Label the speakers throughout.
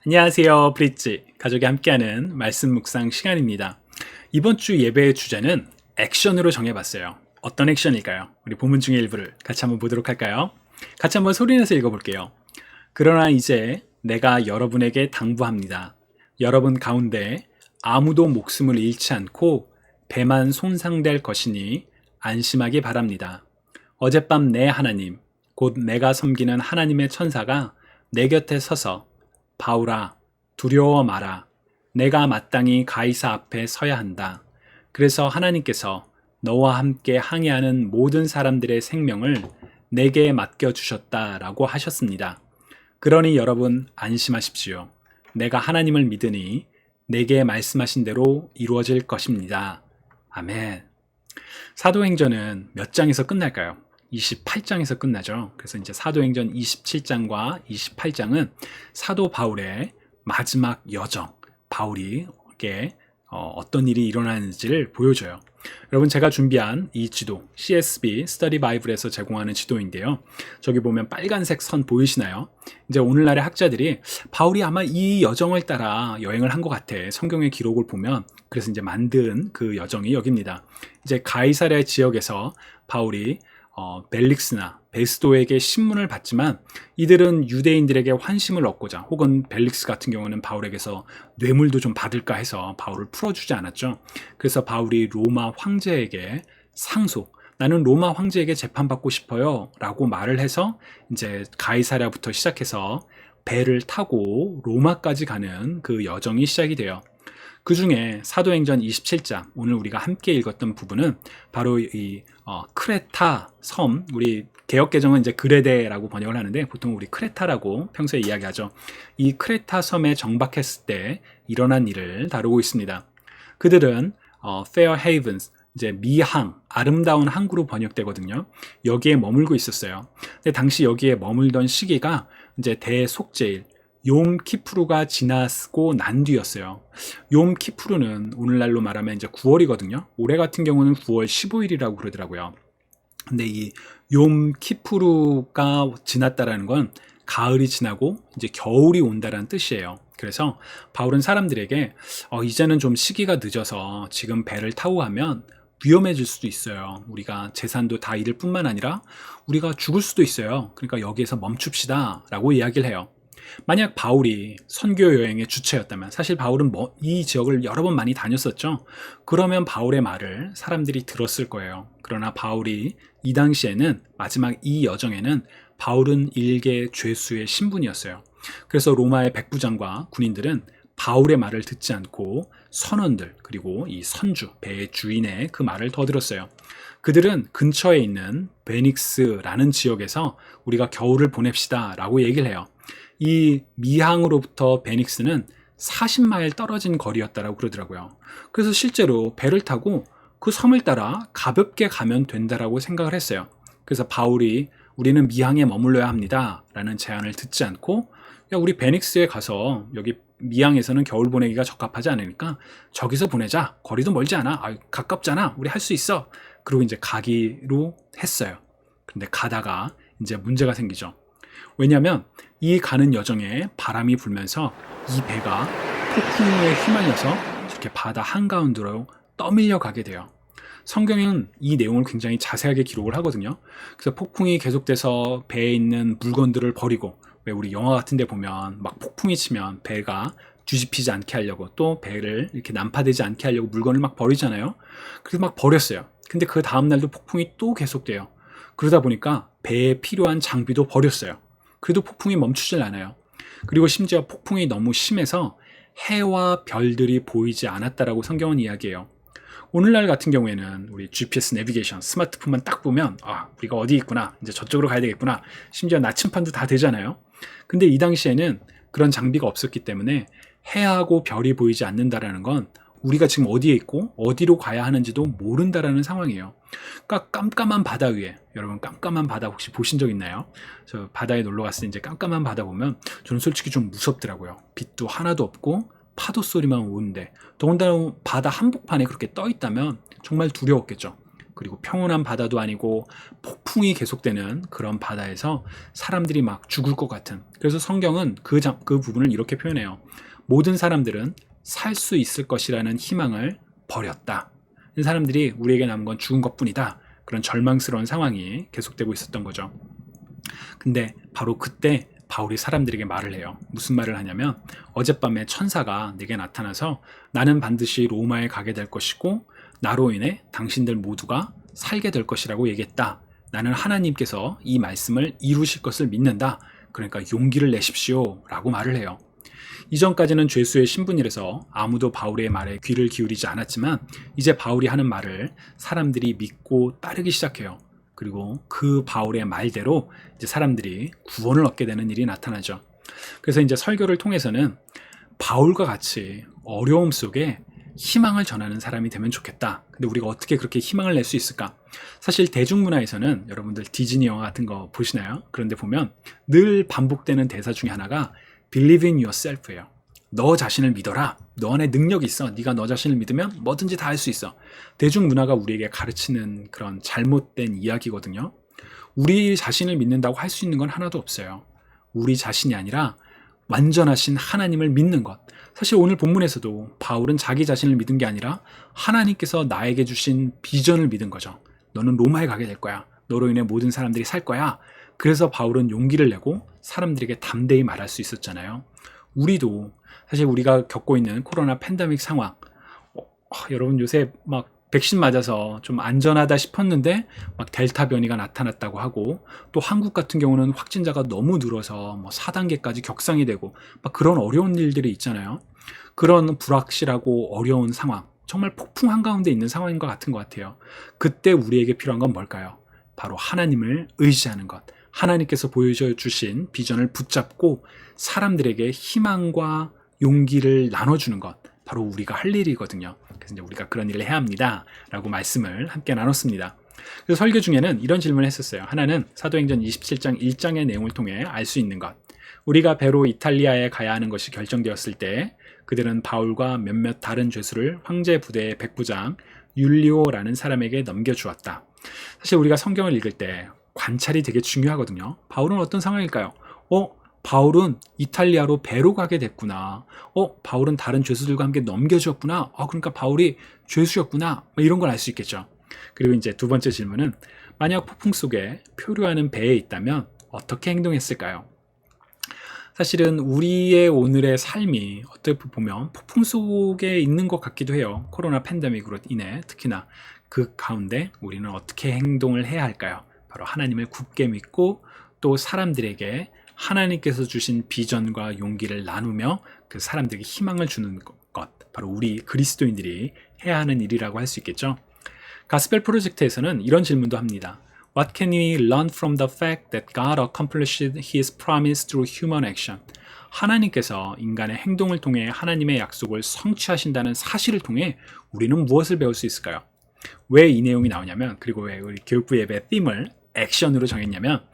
Speaker 1: 안녕하세요. 브릿지 가족이 함께하는 말씀 묵상 시간입니다. 이번 주 예배의 주제는 액션으로 정해봤어요. 어떤 액션일까요? 우리 본문 중의 일부를 같이 한번 보도록 할까요? 같이 한번 소리내서 읽어볼게요. 그러나 이제 내가 여러분에게 당부합니다. 여러분 가운데 아무도 목숨을 잃지 않고 배만 손상될 것이니 안심하기 바랍니다. 어젯밤 내 하나님, 곧 내가 섬기는 하나님의 천사가 내 곁에 서서 바울아, 두려워 마라. 내가 마땅히 가이사 앞에 서야 한다. 그래서 하나님께서 너와 함께 항해하는 모든 사람들의 생명을 내게 맡겨주셨다라고 하셨습니다. 그러니 여러분 안심하십시오. 내가 하나님을 믿으니 내게 말씀하신 대로 이루어질 것입니다. 아멘. 사도행전은 몇 장에서 끝날까요? 28장에서 끝나죠. 그래서 이제 사도행전 27장과 28장은 사도 바울의 마지막 여정, 바울이 어떤 일이 일어나는지를 보여줘요. 여러분, 제가 준비한 이 지도, CSB 스터디 바이블에서 제공하는 지도인데요. 저기 보면 빨간색 선 보이시나요? 이제 오늘날의 학자들이 바울이 아마 이 여정을 따라 여행을 한 것 같아. 성경의 기록을 보면. 그래서 이제 만든 그 여정이 여기입니다. 이제 가이사랴 지역에서 바울이 벨릭스나 베스도에게 신문을 받지만 이들은 유대인들에게 환심을 얻고자, 혹은 벨릭스 같은 경우는 바울에게서 뇌물도 좀 받을까 해서 바울을 풀어주지 않았죠. 그래서 바울이 로마 황제에게 상소, 나는 로마 황제에게 재판받고 싶어요 라고 말을 해서 이제 가이사랴부터 시작해서 배를 타고 로마까지 가는 그 여정이 시작이 돼요. 그 중에 사도행전 27장, 오늘 우리가 함께 읽었던 부분은 바로 이 크레타 섬, 우리 개역개정은 이제 그레데라고 번역을 하는데 보통 우리 크레타라고 평소에 이야기하죠. 이 크레타 섬에 정박했을 때 일어난 일을 다루고 있습니다. 그들은 Fair Havens, 이제 미항, 아름다운 항구로 번역되거든요. 여기에 머물고 있었어요. 근데 당시 여기에 머물던 시기가 이제 대속죄일, 욤 키푸르가 지나고 난 뒤였어요. 욤 키푸르는 오늘날로 말하면 이제 9월이거든요. 올해 같은 경우는 9월 15일이라고 그러더라고요. 근데 이 욤 키푸르가 지났다라는 건 가을이 지나고 이제 겨울이 온다라는 뜻이에요. 그래서 바울은 사람들에게 이제는 좀 시기가 늦어서 지금 배를 타고 가면 위험해질 수도 있어요. 우리가 재산도 다 잃을 뿐만 아니라 우리가 죽을 수도 있어요. 그러니까 여기에서 멈춥시다 라고 이야기를 해요. 만약 바울이 선교 여행의 주체였다면, 사실 바울은 이 지역을 여러 번 많이 다녔었죠. 그러면 바울의 말을 사람들이 들었을 거예요. 그러나 바울이 이 당시에는, 마지막 이 여정에는 바울은 일개 죄수의 신분이었어요. 그래서 로마의 백부장과 군인들은 바울의 말을 듣지 않고 선원들, 그리고 이 선주, 배의 주인의 그 말을 더 들었어요. 그들은 근처에 있는 베닉스라는 지역에서 우리가 겨울을 보냅시다 라고 얘기를 해요. 이 미항으로부터 베닉스는 40마일 떨어진 거리였다라고 그러더라고요. 그래서 실제로 배를 타고 그 섬을 따라 가볍게 가면 된다라고 생각을 했어요. 그래서 바울이 우리는 미항에 머물러야 합니다 라는 제안을 듣지 않고, 야, 우리 베닉스에 가서 여기 미항에서는 겨울 보내기가 적합하지 않으니까 저기서 보내자. 거리도 멀지 않아. 가깝잖아. 우리 할 수 있어. 그리고 이제 가기로 했어요. 근데 가다가 이제 문제가 생기죠. 왜냐하면 이 가는 여정에 바람이 불면서 이 배가 폭풍우에 휘말려서 이렇게 바다 한가운데로 떠밀려 가게 돼요. 성경은 이 내용을 굉장히 자세하게 기록을 하거든요. 그래서 폭풍이 계속돼서 배에 있는 물건들을 버리고, 왜 우리 영화 같은 데 보면 막 폭풍이 치면 배가 뒤집히지 않게 하려고, 또 배를 이렇게 난파되지 않게 하려고 물건을 막 버리잖아요. 그래서 막 버렸어요. 근데 그 다음날도 폭풍이 또 계속돼요. 그러다 보니까 배에 필요한 장비도 버렸어요. 그래도 폭풍이 멈추질 않아요. 그리고 심지어 폭풍이 너무 심해서 해와 별들이 보이지 않았다라고 성경은 이야기해요. 오늘날 같은 경우에는 우리 GPS 내비게이션 스마트폰만 딱 보면 우리가 어디 있구나, 이제 저쪽으로 가야 되겠구나, 심지어 나침판도 다 되잖아요. 근데 이 당시에는 그런 장비가 없었기 때문에 해하고 별이 보이지 않는다라는 건 우리가 지금 어디에 있고 어디로 가야 하는지도 모른다라는 상황이에요. 그러니까 깜깜한 바다 위에, 여러분 깜깜한 바다 혹시 보신 적 있나요? 저 바다에 놀러 갔을 때 이제 깜깜한 바다 보면 저는 솔직히 좀 무섭더라고요. 빛도 하나도 없고 파도 소리만 오는데, 더군다나 바다 한복판에 그렇게 떠 있다면 정말 두려웠겠죠. 그리고 평온한 바다도 아니고 폭풍이 계속되는 그런 바다에서 사람들이 막 죽을 것 같은. 그래서 성경은 그 부분을 이렇게 표현해요. 모든 사람들은 살 수 있을 것이라는 희망을 버렸다. 이 사람들이 우리에게 남은 건 죽은 것뿐이다. 그런 절망스러운 상황이 계속되고 있었던 거죠. 근데 바로 그때 바울이 사람들에게 말을 해요. 무슨 말을 하냐면 어젯밤에 천사가 내게 나타나서 나는 반드시 로마에 가게 될 것이고 나로 인해 당신들 모두가 살게 될 것이라고 얘기했다. 나는 하나님께서 이 말씀을 이루실 것을 믿는다. 그러니까 용기를 내십시오 라고 말을 해요. 이전까지는 죄수의 신분이라서 아무도 바울의 말에 귀를 기울이지 않았지만 이제 바울이 하는 말을 사람들이 믿고 따르기 시작해요. 그리고 그 바울의 말대로 이제 사람들이 구원을 얻게 되는 일이 나타나죠. 그래서 이제 설교를 통해서는 바울과 같이 어려움 속에 희망을 전하는 사람이 되면 좋겠다. 근데 우리가 어떻게 그렇게 희망을 낼 수 있을까? 사실 대중문화에서는 여러분들 디즈니 영화 같은 거 보시나요? 그런데 보면 늘 반복되는 대사 중에 하나가 Believe in yourself예요. 너 자신을 믿어라. 너 안에 능력이 있어. 네가 너 자신을 믿으면 뭐든지 다 할 수 있어. 대중문화가 우리에게 가르치는 그런 잘못된 이야기거든요. 우리 자신을 믿는다고 할 수 있는 건 하나도 없어요. 우리 자신이 아니라 완전하신 하나님을 믿는 것. 사실 오늘 본문에서도 바울은 자기 자신을 믿은 게 아니라 하나님께서 나에게 주신 비전을 믿은 거죠. 너는 로마에 가게 될 거야. 너로 인해 모든 사람들이 살 거야. 그래서 바울은 용기를 내고 사람들에게 담대히 말할 수 있었잖아요. 우리도 사실 우리가 겪고 있는 코로나 팬데믹 상황, 여러분 요새 막 백신 맞아서 좀 안전하다 싶었는데 막 델타 변이가 나타났다고 하고, 또 한국 같은 경우는 확진자가 너무 늘어서 뭐 4단계까지 격상이 되고 막 그런 어려운 일들이 있잖아요. 그런 불확실하고 어려운 상황, 정말 폭풍 한가운데 있는 상황인 것 같아요. 그때 우리에게 필요한 건 뭘까요? 바로 하나님을 의지하는 것. 하나님께서 보여주신 비전을 붙잡고 사람들에게 희망과 용기를 나눠주는 것. 바로 우리가 할 일이거든요. 그래서 이제 우리가 그런 일을 해야 합니다. 라고 말씀을 함께 나눴습니다. 그래서 설교 중에는 이런 질문을 했었어요. 하나는 사도행전 27장 1장의 내용을 통해 알 수 있는 것. 우리가 배로 이탈리아에 가야 하는 것이 결정되었을 때 그들은 바울과 몇몇 다른 죄수를 황제 부대의 백부장 율리오라는 사람에게 넘겨주었다. 사실 우리가 성경을 읽을 때 관찰이 되게 중요하거든요. 바울은 어떤 상황일까요? 바울은 이탈리아로 배로 가게 됐구나. 바울은 다른 죄수들과 함께 넘겨주었구나. 그러니까 바울이 죄수였구나. 이런 걸 알 수 있겠죠. 그리고 이제 두 번째 질문은 만약 폭풍 속에 표류하는 배에 있다면 어떻게 행동했을까요? 사실은 우리의 오늘의 삶이 어떻게 보면 폭풍 속에 있는 것 같기도 해요. 코로나 팬데믹으로 인해 특히나 그 가운데 우리는 어떻게 행동을 해야 할까요? 바로 하나님을 굳게 믿고 또 사람들에게 하나님께서 주신 비전과 용기를 나누며 그 사람들에게 희망을 주는 것, 바로 우리 그리스도인들이 해야 하는 일이라고 할 수 있겠죠. 가스펠 프로젝트에서는 이런 질문도 합니다. What can we learn from the fact that God accomplished His promise through human action? 하나님께서 인간의 행동을 통해 하나님의 약속을 성취하신다는 사실을 통해 우리는 무엇을 배울 수 있을까요? 왜 이 내용이 나오냐면, 그리고 왜 우리 교육부 예배 팀을 액션으로 정했냐면,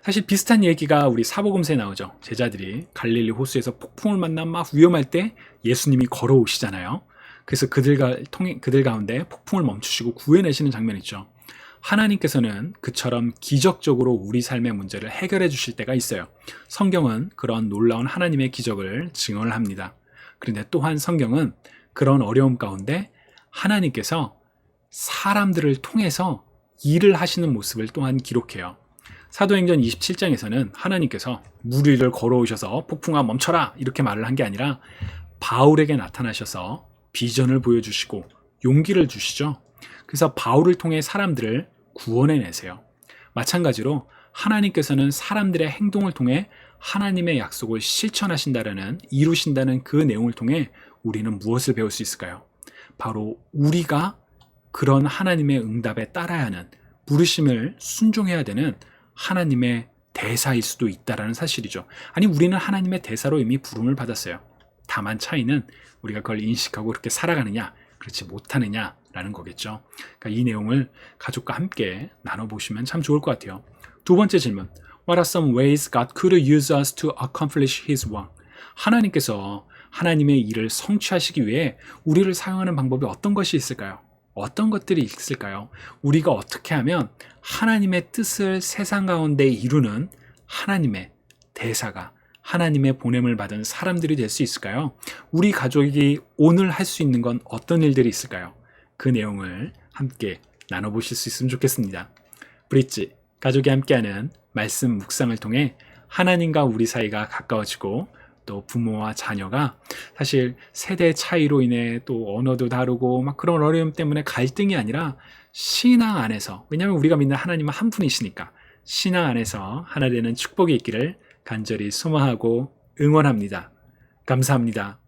Speaker 1: 사실 비슷한 얘기가 우리 사복음서에 나오죠. 제자들이 갈릴리 호수에서 폭풍을 만나 막 위험할 때 예수님이 걸어오시잖아요. 그래서 그들 가운데 폭풍을 멈추시고 구해내시는 장면이 있죠. 하나님께서는 그처럼 기적적으로 우리 삶의 문제를 해결해 주실 때가 있어요. 성경은 그런 놀라운 하나님의 기적을 증언을 합니다. 그런데 또한 성경은 그런 어려움 가운데 하나님께서 사람들을 통해서 일을 하시는 모습을 또한 기록해요. 사도행전 27장에서는 하나님께서 물 위를 걸어오셔서 폭풍아 멈춰라 이렇게 말을 한 게 아니라 바울에게 나타나셔서 비전을 보여주시고 용기를 주시죠. 그래서 바울을 통해 사람들을 구원해내세요. 마찬가지로 하나님께서는 사람들의 행동을 통해 하나님의 약속을 실천하신다는, 이루신다는 그 내용을 통해 우리는 무엇을 배울 수 있을까요? 바로 우리가 그런 하나님의 응답에 따라야 하는, 부르심을 순종해야 되는 하나님의 대사일 수도 있다는 사실이죠. 아니, 우리는 하나님의 대사로 이미 부름을 받았어요. 다만 차이는 우리가 그걸 인식하고 그렇게 살아가느냐, 그렇지 못하느냐라는 거겠죠. 그러니까 이 내용을 가족과 함께 나눠보시면 참 좋을 것 같아요. 두 번째 질문. What are some ways God could use us to accomplish His work? 하나님께서 하나님의 일을 성취하시기 위해 우리를 사용하는 방법이 어떤 것이 있을까요? 어떤 것들이 있을까요? 우리가 어떻게 하면 하나님의 뜻을 세상 가운데 이루는 하나님의 대사가, 하나님의 보냄을 받은 사람들이 될 수 있을까요? 우리 가족이 오늘 할 수 있는 건 어떤 일들이 있을까요? 그 내용을 함께 나눠보실 수 있으면 좋겠습니다. 브릿지, 가족이 함께하는 말씀 묵상을 통해 하나님과 우리 사이가 가까워지고 또 부모와 자녀가 사실 세대 차이로 인해 또 언어도 다르고 막 그런 어려움 때문에 갈등이 아니라 신앙 안에서, 왜냐하면 우리가 믿는 하나님은 한 분이시니까 신앙 안에서 하나 되는 축복이 있기를 간절히 소망하고 응원합니다. 감사합니다.